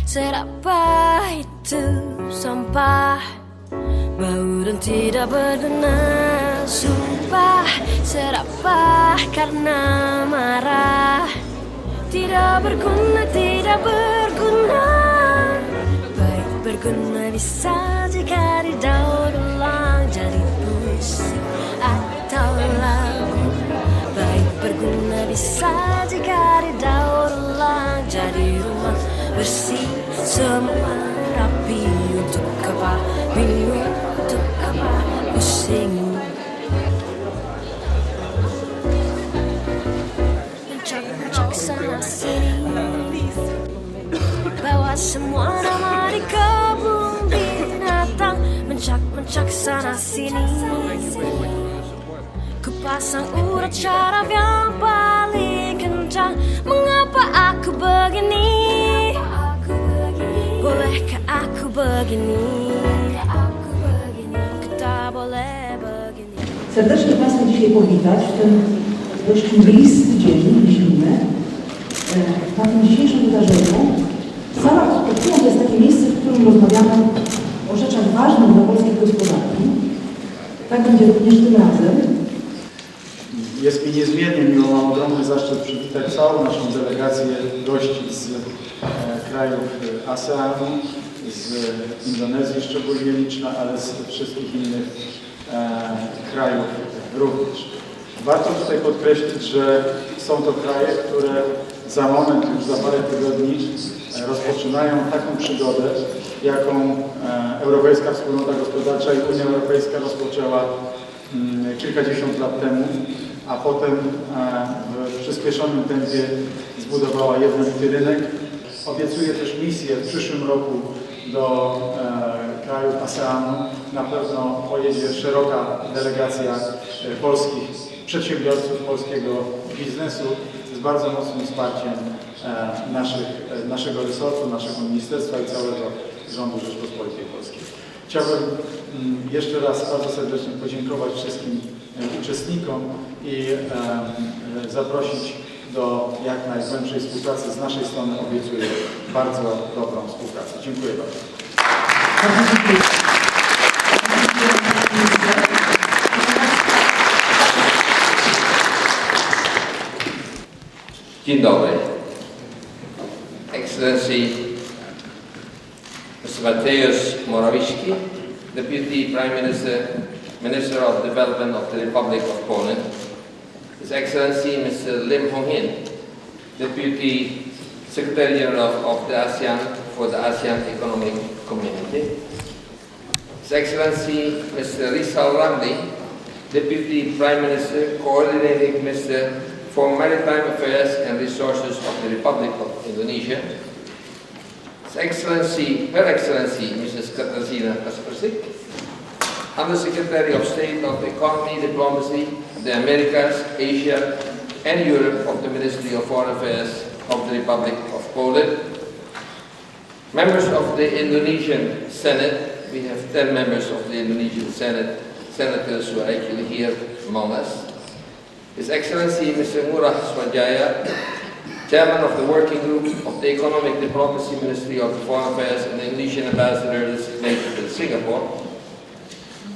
Serapa itu sampah, bau dan tidak berguna. Sumpah serapah karena marah, tidak berguna, tidak berguna. Baik berguna bisa jika didaur ulang jadi puisi atau lagu. Baik berguna bisa jika didaur ulang jadi rumah bersih. Semua rapi, untuk apa bingung, untuk apa pusing. Mencak-mencak sana sini, bawa semua nama di kebun binatang. Mencak-mencak sana sini, kupasang urat syaraf yang paling kencang. Mengapa aku begini? Bolehkah aku begini? Kto boleh begini? Serdecznie Państwa dzisiaj powitać w ten dość mglisty dzień zimny. Na tym dzisiejszym wydarzeniu sala Kultury to jest takie miejsce, w którym rozmawiamy o rzeczach ważnych dla polskiej gospodarki. Tak będzie również tym razem. Jest mi niezmiernie miło, mam ogromny zaszczyt przywitać całą naszą delegację gości z krajów ASEANu, z Indonezji szczególnie liczna, ale z wszystkich innych krajów również. Warto tutaj podkreślić, że są to kraje, które za moment, już za parę tygodni rozpoczynają taką przygodę, jaką Europejska Wspólnota Gospodarcza i Unia Europejska rozpoczęła kilkadziesiąt lat temu, a potem w przyspieszonym tempie zbudowała jednolity rynek. Obiecuję też misję w przyszłym roku do krajów ASEANu. Na pewno pojedzie szeroka delegacja polskich przedsiębiorców, polskiego biznesu z bardzo mocnym wsparciem naszego resortu, naszego ministerstwa i całego rządu Rzeczpospolitej Polskiej. Chciałbym jeszcze raz bardzo serdecznie podziękować wszystkim uczestnikom i zaprosić do jak najgłębszej współpracy. Z naszej strony obiecuję bardzo dobrą współpracę. Dziękuję bardzo. Dzień dobry. Excellency Mr. Tadeusz Morawiecki, Deputy Prime Minister, Minister of Development of the Republic of Poland, His Excellency Mr. Lim Hong-hin, Deputy Secretary General of the ASEAN for the ASEAN Economic Community, His Excellency Mr. Rizal Ramli, Deputy Prime Minister, Coordinating Minister for Maritime Affairs and Resources of the Republic of Indonesia, His Excellency, Her Excellency Mrs. Katarzyna Kacperczyk, Undersecretary of State of Economy, Diplomacy, the Americas, Asia and Europe of the Ministry of Foreign Affairs of the Republic of Poland, members of the Indonesian Senate. We have 10 members of the Indonesian Senate, senators who are actually here among us. His Excellency Mr. Ngurah Swajaya, Chairman of the Working Group of the Economic Diplomacy Ministry of Foreign Affairs and the Indonesian Ambassador designated to Singapore,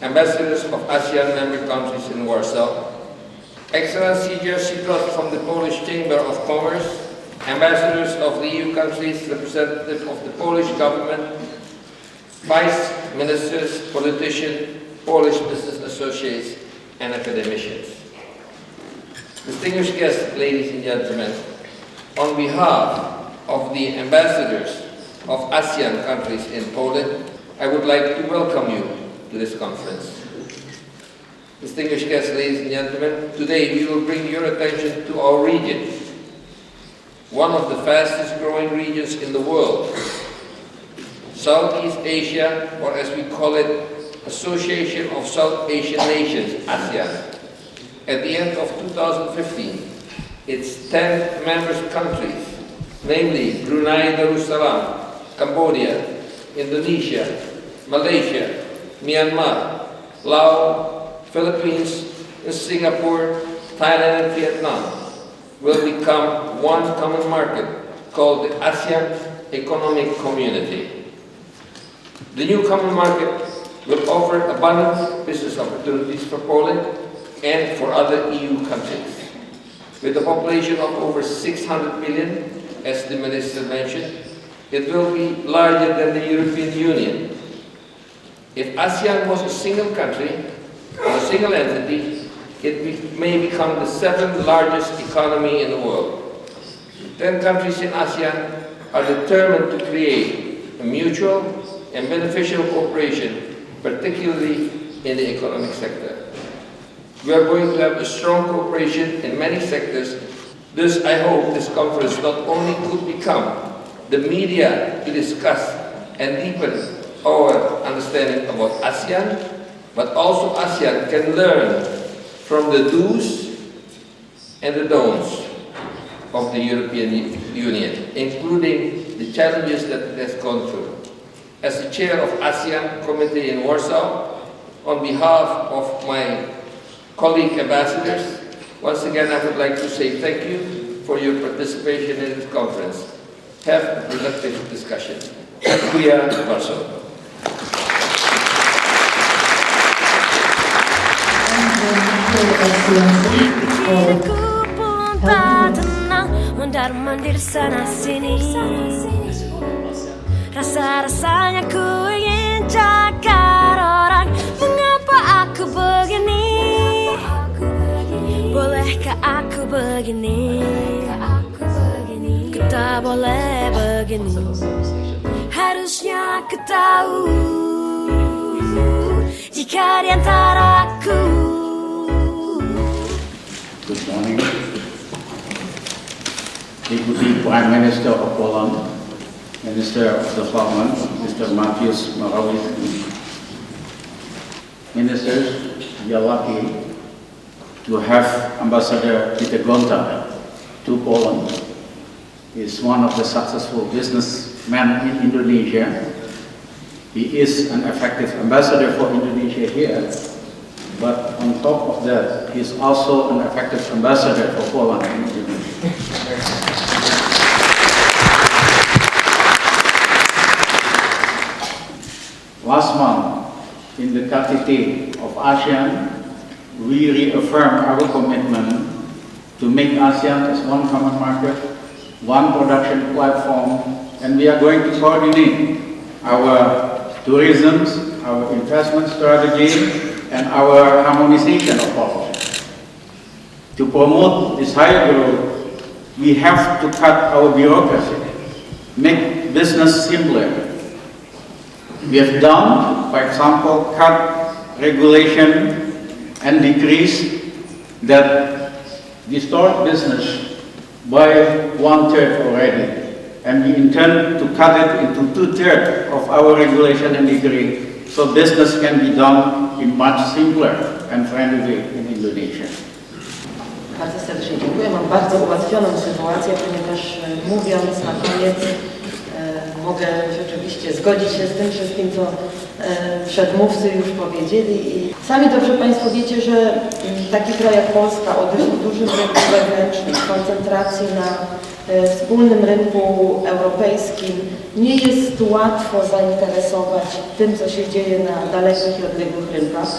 Ambassadors of ASEAN member countries in Warsaw, Excellency jerzypawleta from the Polish Chamber of Commerce, Ambassadors of the EU countries, representative of the Polish government, Vice Ministers, politicians, Polish business associates and academicians. Distinguished guests, ladies and gentlemen, on behalf of the ambassadors of ASEAN countries in Poland, I would like to welcome you to this conference. Distinguished guests, ladies and gentlemen, today we will bring your attention to our region, one of the fastest growing regions in the world, Southeast Asia, or as we call it, Association of South Asian Nations, ASEAN. At the end of 2015, its 10 member countries, namely Brunei Darussalam, Cambodia, Indonesia, Malaysia, Myanmar, Laos, Philippines, and Singapore, Thailand and Vietnam, will become one common market called the ASEAN economic community. The new common market will offer abundant business opportunities for Poland and for other EU countries. With a population of over 600 million, as the Minister mentioned, it will be larger than the European Union. If ASEAN was a single country, or a single entity, it may become the 7th largest economy in the world. 10 countries in ASEAN are determined to create a mutual and beneficial cooperation, particularly in the economic sector. We are going to have a strong cooperation in many sectors. Thus, I hope this conference not only could become the media to discuss and deepen our understanding about ASEAN, but also ASEAN can learn from the do's and the don'ts of the European Union, including the challenges that it has gone through. As the chair of ASEAN Committee in Warsaw, on behalf of my colleague ambassadors, once again I would like to say thank you for your participation in this conference. Have a productive discussion. Dziękuję bardzo. Mondar-mandir sana-sini, rasa-rasanya ku ingin cakar orang. Mengapa aku begini? Bolehkah aku begini? Ku tak boleh begini. Harusnya ku tahu jika di antara aku. Good morning. Deputy Prime Minister of Poland, Minister of Development, Mr. Morawiecki. Ministers, we are lucky to have Ambassador Peter Gontha to Poland. He is one of the successful businessmen in Indonesia. He is an effective ambassador for Indonesia here, but on top of that, he is also an effective ambassador for Poland in Indonesia. Last month, in the KTT of ASEAN, we reaffirmed our commitment to make ASEAN as one common market, one production platform, and we are going to coordinate our tourism, our investment strategy, and our harmonization of policy. To promote this higher growth, we have to cut our bureaucracy, make business simpler. We have done, for example, cut regulation and decrease that distort business by 1/3 already. And we intend to cut it into 2/3 of our regulation and decree, so business can be done in much simpler and friendly way in Indonesia. Bardzo serdecznie dziękuję. Mam bardzo ułatwioną sytuację, ponieważ mówiąc na koniec mogę rzeczywiście zgodzić się z tym wszystkim, co przedmówcy już powiedzieli. I sami dobrze Państwo wiecie, że taki kraj jak Polska o dużym rynku wewnętrznym, koncentracji na wspólnym rynku europejskim nie jest łatwo zainteresować tym, co się dzieje na dalekich i odległych rynkach.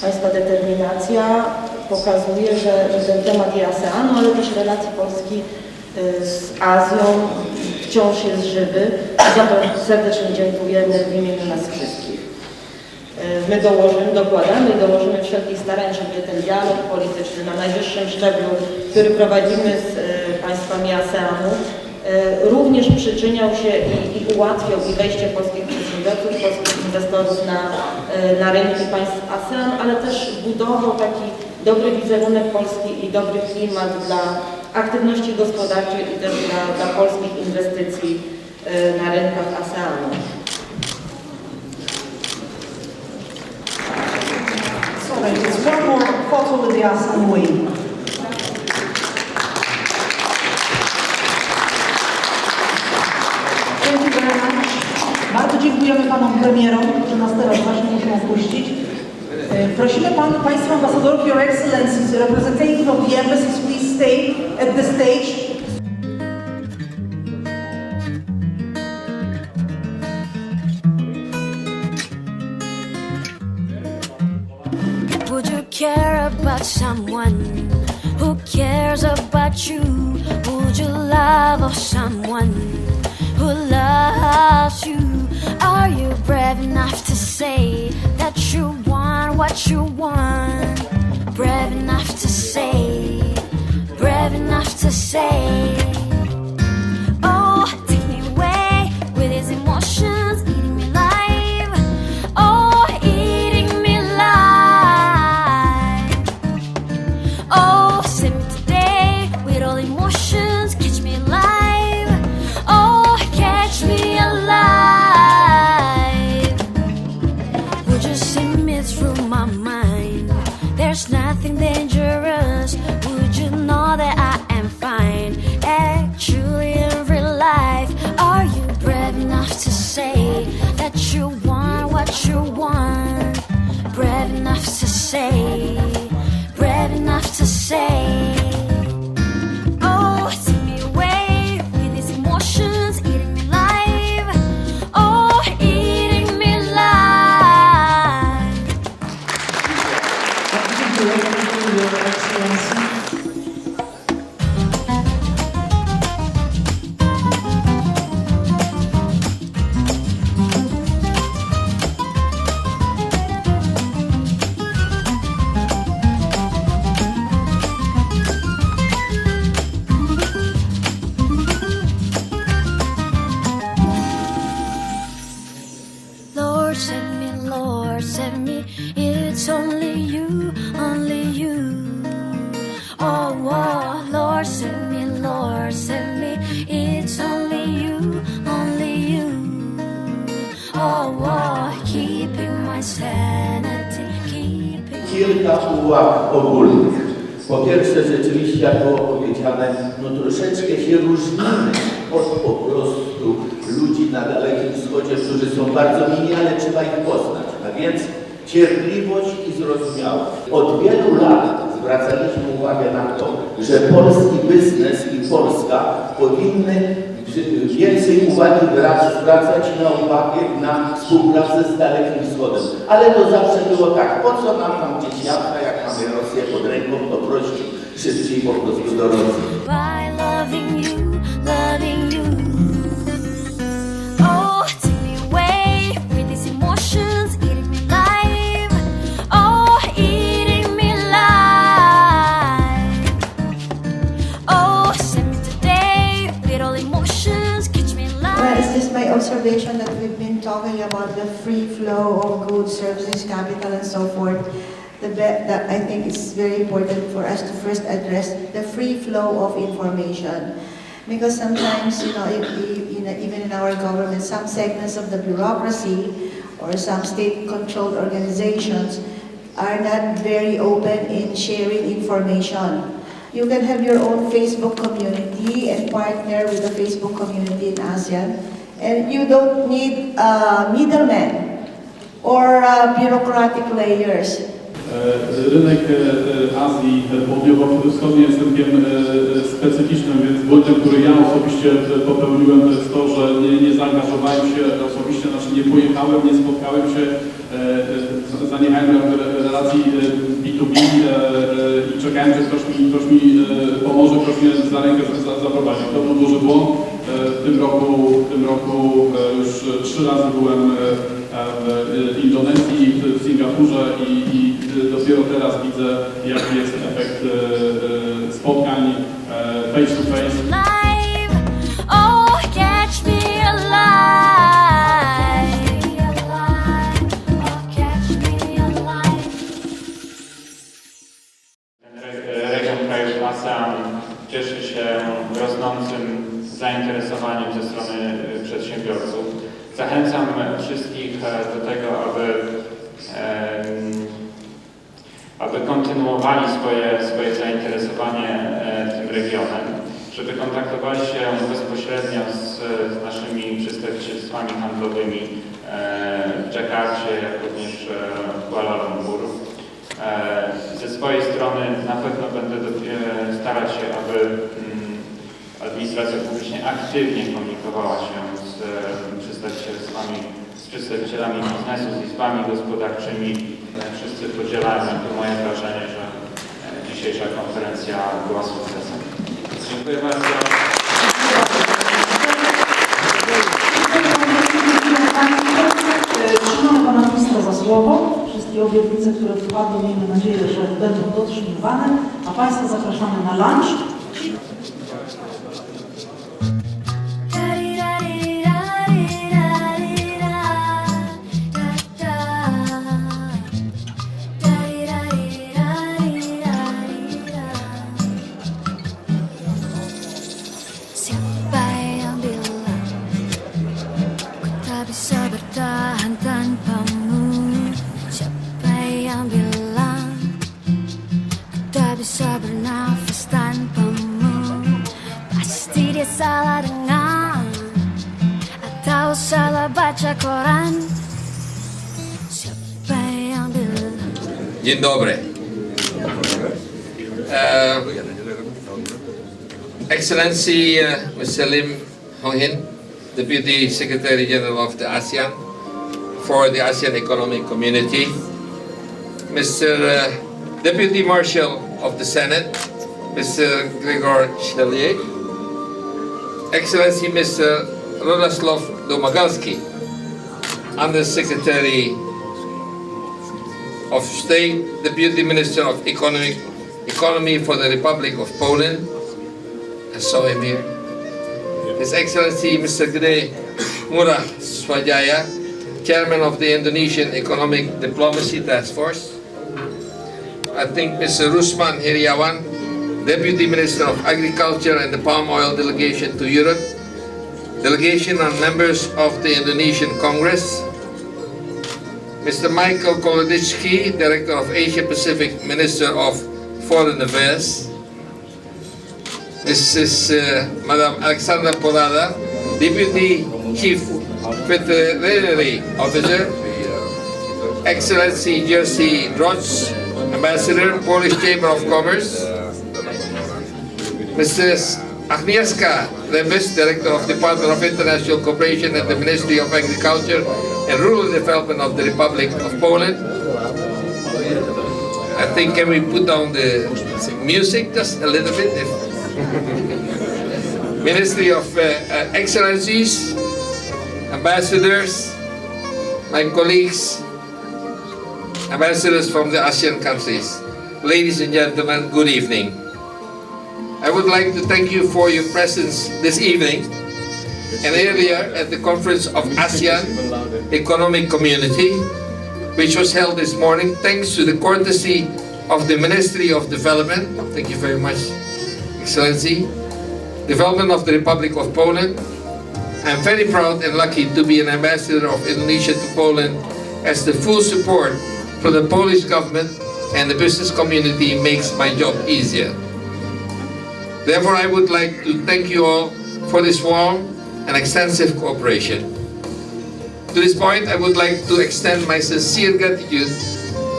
Państwa determinacja pokazuje, że ten temat i ASEANu, ale też relacji Polski z Azją wciąż jest żywy. Za to serdecznie dziękujemy w imieniu nas wszystkich. My dokładamy i dołożymy wszelkich starań, żeby ten dialog polityczny na najwyższym szczeblu, który prowadzimy z państwami ASEANu, również przyczyniał się i ułatwiał i wejście polskich przedsiębiorców, polskich inwestorów na rynki państw ASEAN, ale też budował taki dobry wizerunek Polski i dobry klimat dla aktywności gospodarczej i też dla polskich inwestycji na rynkach ASEANu. So there's one more photo with the ASEAN wing. Thank you very much. Bardzo dziękujemy panom premierom, którzy nas teraz właśnie muszą opuścić. Prosimy Państwa ambasadorów, Your Excellencies, representative of the embassies, please stay at the stage. at you? Would you love someone who loves you? Are you brave enough to say that you want what you want? Brave enough to say, brave enough to say. Oh, take me away with these emotions eating me alive. Oh, eating me alive. Oh, save me today with all emotions, catch me alive. Oh, catch me alive. Would you see me through my mind? There's nothing dangerous. Would you know that I am fine? Actually, in real life, are you brave enough to say that you want what you want? Brave enough to say, brave enough to say. Oh, take me away with these emotions eating me alive. Oh, eating me alive. Dziękuję, Your Excellency. Lord, save me, it's only you, only you. Oh, oh, Lord, save me, it's only you, only you. Oh, oh, keeping my sanity, keeping... Kilka uwag ogólnych. Po pierwsze, rzeczywiście, jak było powiedziane, no troszeczkę się różnimy od po prostu ludzi na Dalekim Wschodzie, którzy są bardzo mili, ale trzeba ich poznać. A więc cierpliwość i zrozumiałość. Od wielu lat zwracaliśmy uwagę na to, że polski biznes i Polska powinny więcej uwagi zwracać na współpracę z Dalekim Wschodem. Ale to zawsze było tak, po co nam tam dzieciątka, jak mamy Rosję pod ręką, to prości szybciej po prostu do Rosji. By loving you, loving you. Oh, take me away with these emotions eating me alive. Oh, eating me alive. Oh, send me today with all emotions, catch me alive. Well, it's just my observation that we've been talking about the free flow of goods, services, capital, and so forth. That I think it's very important for us to first address the free flow of information. Because sometimes, even in our government, some segments of the bureaucracy or some state-controlled organizations are not very open in sharing information. You can have your own Facebook community and partner with the Facebook community in ASEAN, and you don't need middlemen or bureaucratic layers. Rynek Azji Południowo-Wschodniej jest rynkiem specyficznym, więc błędem, który ja osobiście popełniłem, to jest to, że nie zaangażowałem się osobiście, znaczy nie pojechałem, nie spotkałem się, zaniechałem relacji B2B i czekałem, że ktoś mi pomoże, ktoś mnie za rękę zaprowadzi. To był duży błąd. W tym roku już 3 razy byłem w Indonezji, w Singapurze i dopiero teraz widzę, jaki jest efekt spotkań face to face. Oh, catch me alive. Oh, catch me alive. Region krajów ASEAN cieszy się rosnącym zainteresowaniem ze strony przedsiębiorców. Zachęcam wszystkich do tego, aby kontynuowali swoje zainteresowanie tym regionem, żeby kontaktowali się bezpośrednio z naszymi przedstawicielstwami handlowymi w Dżakarcie, jak również w Kuala Lumpur. Ze swojej strony na pewno będę starać się, aby administracja publiczna aktywnie komunikowała się z przedstawicielami biznesu, z izbami gospodarczymi. Wszyscy podzielają moje wrażenie, że dzisiejsza konferencja była sukcesem. Dziękuję bardzo. Trzymamy pana ministra za słowo. Wszystkie obietnice, które wpadły, miejmy nadzieję, że będą dotrzymywane, a państwa zapraszamy na lunch. Siapa yang bilang ku tak bisa bertahan tanpamu? Siapa yang bilang ku tak bisa bernafas tanpamu? Pasti dia salah dengar atau salah baca koran. Siapa yang bilang? Dzień dobry. Excellency Mr. Lim Hong Hin, Deputy Secretary General of the ASEAN for the ASEAN Economic Community, Mr. Deputy Marshal of the Senate, Mr. Gregor Chelier, Excellency Mr. Radosław Domagalski, Undersecretary of State, Deputy Minister of Economy for the Republic of Poland. I saw him here. His Excellency Mr. Ngurah Swajaya, Chairman of the Indonesian Economic Diplomacy Task Force. I think Mr. Rusman Heriawan, Deputy Minister of Agriculture and the Palm Oil Delegation to Europe, delegation and members of the Indonesian Congress, Mr. Michael Koloditsky, Director of Asia Pacific, Minister of Foreign Affairs, Mrs. Madam Alexandra Polada, Deputy Chief Veterinary Officer, Excellency Jerzy Droz, Ambassador, Polish Chamber of Commerce, Mrs. Agnieszka Rebis, Director of Department of International Cooperation at the Ministry of Agriculture and Rural Development of the Republic of Poland. I think, can we put down the music just a little bit? Ministry of Excellencies, Ambassadors, my colleagues, ambassadors from the ASEAN countries, ladies and gentlemen, good evening. I would like to thank you for your presence this evening and earlier at the conference of ASEAN Economic Community, which was held this morning thanks to the courtesy of the Ministry of Development. Thank you very much, Excellency. Development of the Republic of Poland. I'm very proud and lucky to be an ambassador of Indonesia to Poland, as the full support from the Polish government and the business community makes my job easier. Therefore, I would like to thank you all for this warm and extensive cooperation. To this point, I would like to extend my sincere gratitude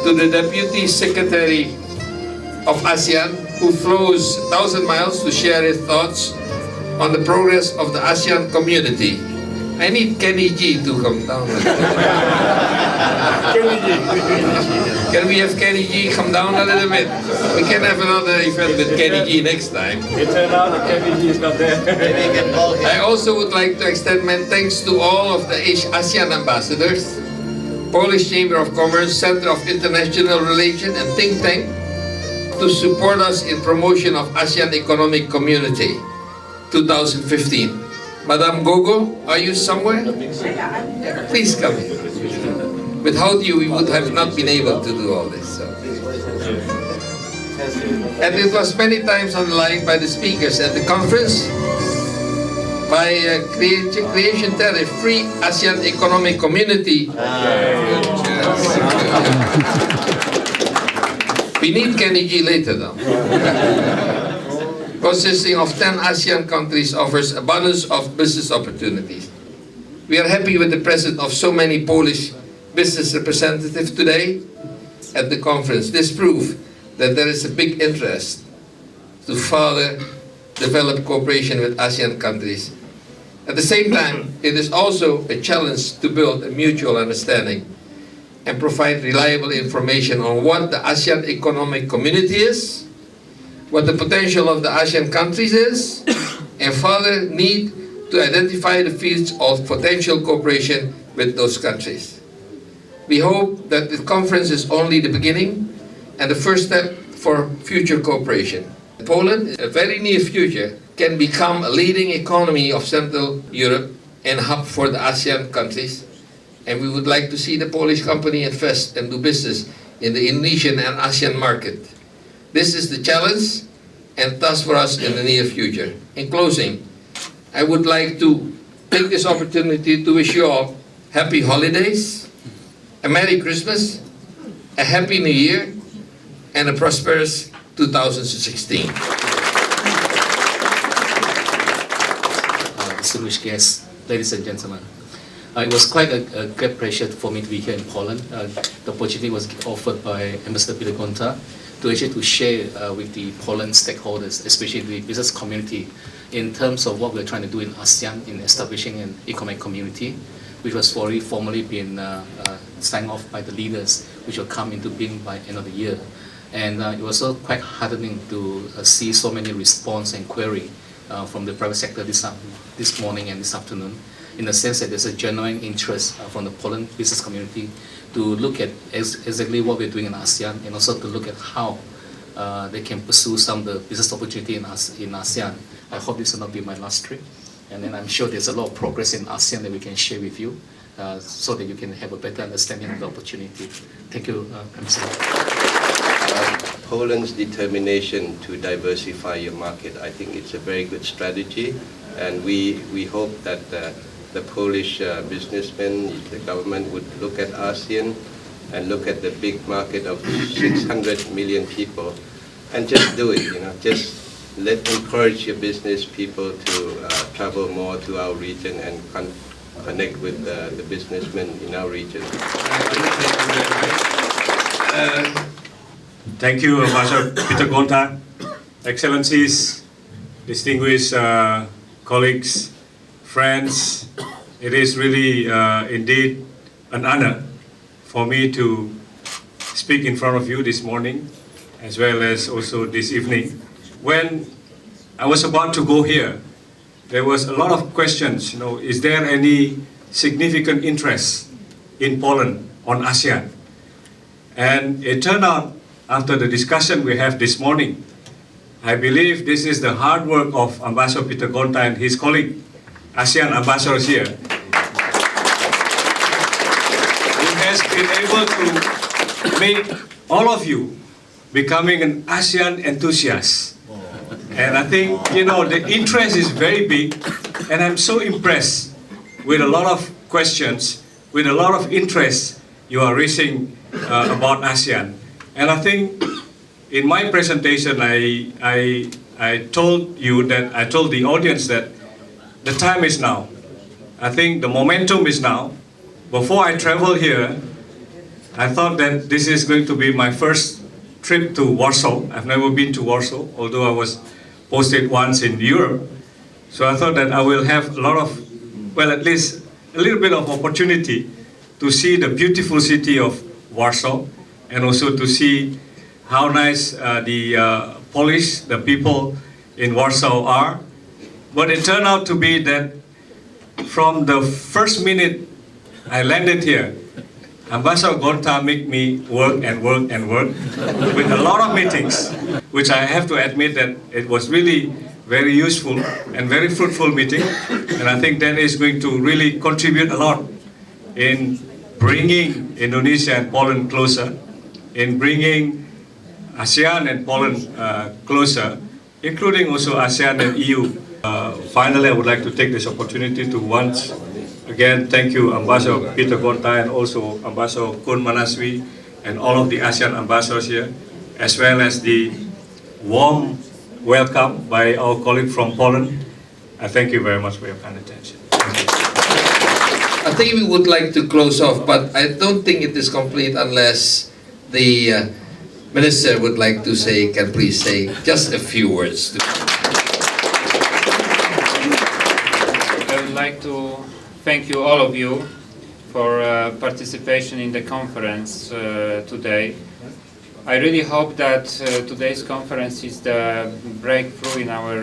to the Deputy Secretary of ASEAN, who flows 1,000 miles to share his thoughts on the progress of the ASEAN community. I need Kenny G to come down. Can we have Kenny G come down a little bit? We can have another event with Kenny G next time. It turned out that Kenny G is not there. I also would like to extend my thanks to all of the ASEAN ambassadors, Polish Chamber of Commerce, Center of International Relations and Think Tank, to support us in promotion of ASEAN Economic Community 2015. Madam Gogo, are you somewhere? Please come in. Without you, we would have not been able to do all this. So. And it was many times underlined by the speakers at the conference, by Creation Tariff, Free ASEAN Economic Community. We need Kenny G later though. Consisting of 10 ASEAN countries, offers abundance of business opportunities. We are happy with the presence of so many Polish business representatives today at the conference. This proves that there is a big interest to further develop cooperation with ASEAN countries. At the same time, it is also a challenge to build a mutual understanding and provide reliable information on what the ASEAN Economic Community is, what the potential of the ASEAN countries is, and further need to identify the fields of potential cooperation with those countries. We hope that the conference is only the beginning and the first step for future cooperation. Poland, in a very near future, can become a leading economy of Central Europe and hub for the ASEAN countries. And we would like to see the Polish company invest and do business in the Indonesian and ASEAN market. This is the challenge and task for us in the near future. In closing, I would like to take this opportunity to wish you all happy holidays, a Merry Christmas, a Happy New Year, and a prosperous 2016. Distinguished guests, ladies and gentlemen. It was quite a great pleasure for me to be here in Poland. The opportunity was offered by Ambassador Peter Gontha to share with the Poland stakeholders, especially the business community, in terms of what we're trying to do in ASEAN in establishing an economic community, which was already formally been signed off by the leaders, which will come into being by end of the year. And it was also quite heartening to see so many response and query from the private sector this morning and this afternoon, in the sense that there's a genuine interest from the Poland business community to look at exactly what we're doing in ASEAN, and also to look at how they can pursue some of the business opportunity in ASEAN. I hope this will not be my last trip, and then I'm sure there's a lot of progress in ASEAN that we can share with you, so that you can have a better understanding of the opportunity. Thank you, Ambassador. Poland's determination to diversify your market, I think it's a very good strategy, and we hope that the Polish businessmen, the government would look at ASEAN and look at the big market of 600 million people and just do it, just encourage your business people to travel more to our region and connect with the businessmen in our region. Thank you, Ambassador Peter Gontha, Excellencies, distinguished colleagues, friends. It is really indeed an honor for me to speak in front of you this morning, as well as also this evening. When I was about to go here, there was a lot of questions, is there any significant interest in Poland on ASEAN? And it turned out, after the discussion we have this morning, I believe this is the hard work of Ambassador Peter Gontha and his colleague, ASEAN ambassadors here, who has been able to make all of you becoming an ASEAN enthusiast. And I think, the interest is very big, and I'm so impressed with a lot of questions, with a lot of interest you are raising about ASEAN. And I think in my presentation, I told the audience that the time is now. I think the momentum is now. Before I travel here, I thought that this is going to be my first trip to Warsaw. I've never been to Warsaw, although I was posted once in Europe. So I thought that I will have at least a little bit of opportunity to see the beautiful city of Warsaw, and also to see how nice the people in Warsaw are. But it turned out to be that from the first minute I landed here, Ambassador Gontha made me work and work and work with a lot of meetings, which I have to admit that it was really very useful and very fruitful meeting. And I think that is going to really contribute a lot in bringing Indonesia and Poland closer, in bringing ASEAN and Poland closer, including also ASEAN and EU. Finally, I would like to take this opportunity to once again thank you, Ambassador Peter Gontha, and also Ambassador Kun Manasvi, and all of the ASEAN ambassadors here, as well as the warm welcome by our colleague from Poland. I thank you very much for your kind attention. I think we would like to close off, but I don't think it is complete unless the Minister would like to can please say just a few words. I would like to thank you, all of you, for participation in the conference today. I really hope that today's conference is the breakthrough in our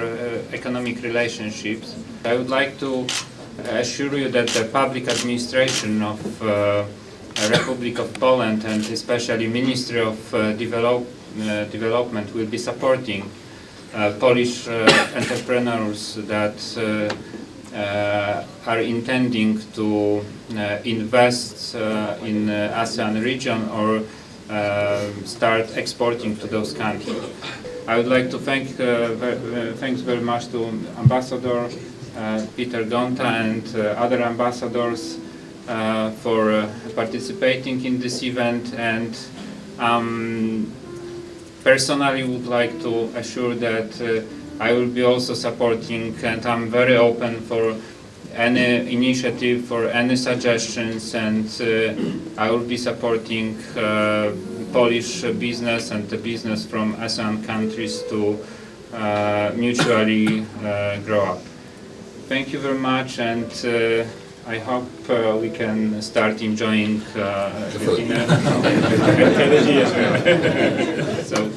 economic relationships. I would like to assure you that the public administration of Republic of Poland and especially Ministry of Development will be supporting Polish entrepreneurs that are intending to invest in ASEAN region or start exporting to those countries. I would like to thanks very much to Ambassador Peter Gontha and other ambassadors for participating in this event, and personally would like to assure that I will be also supporting, and I'm very open for any initiative, for any suggestions, and I will be supporting Polish business and the business from ASEAN countries to mutually grow up. Thank you very much, and I hope we can start enjoying the dinner. So.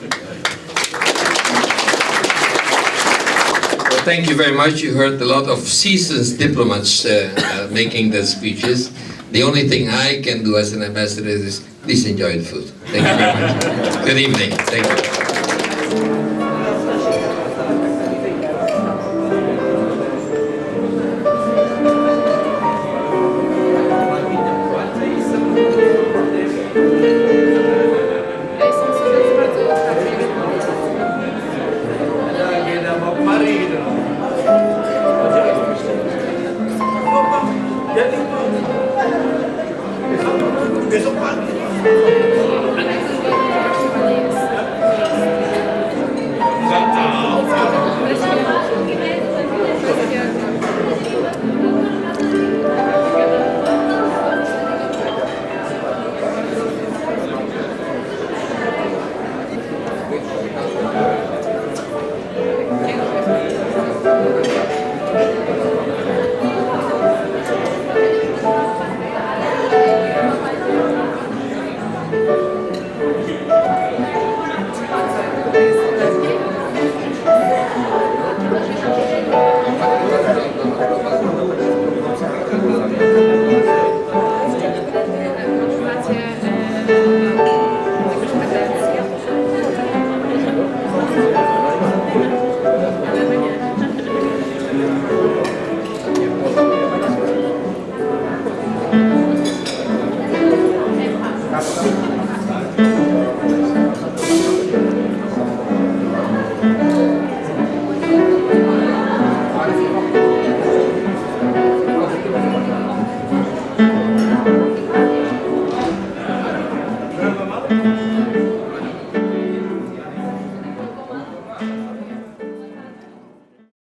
Well, thank you very much. You heard a lot of seasoned diplomats making their speeches. The only thing I can do as an ambassador is please enjoy the food. Thank you very much. Good evening. Thank you. Besok pagi.